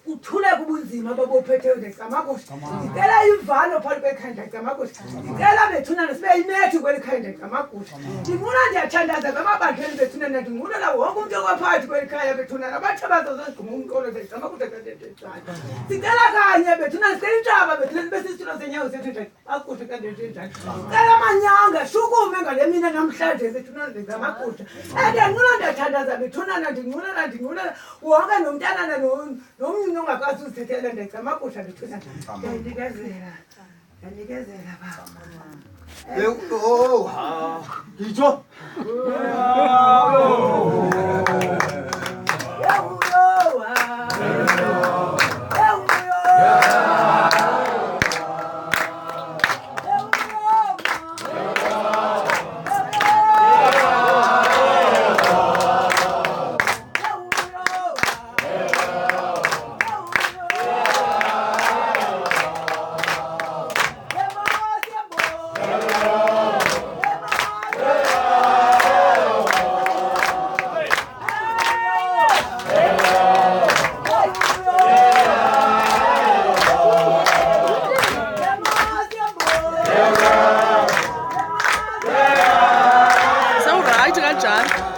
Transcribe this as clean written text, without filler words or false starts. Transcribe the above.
uthula kubunzima babophethe ngamakosi ngicela ivalo phakathi kwekhaya ngamakosi ngicela bethunana sibe inethi kwelikhaya ngamakosi ngifuna ndiyathandaza ngamabandleni bethunana ndinguna la wonke umuntu okwaphathi kwelikhaya bethunana abathabaza zazigquma umqolo ngamakosi kandetetshana ngicela kanye bethunana sicela intaba bethunana besisitulo senyawo sethu nje akuthi kandetetshana ngicela amanyanga shukume ngale mina namhlanje bethunana ngamakosi ndinguna ndiyathandaza bethunana ndinguna wonke nomntanana ungakwazi uzithethela ndicamakusha bethuna ndikezela baba ngitsho Sawurayithi kanjani?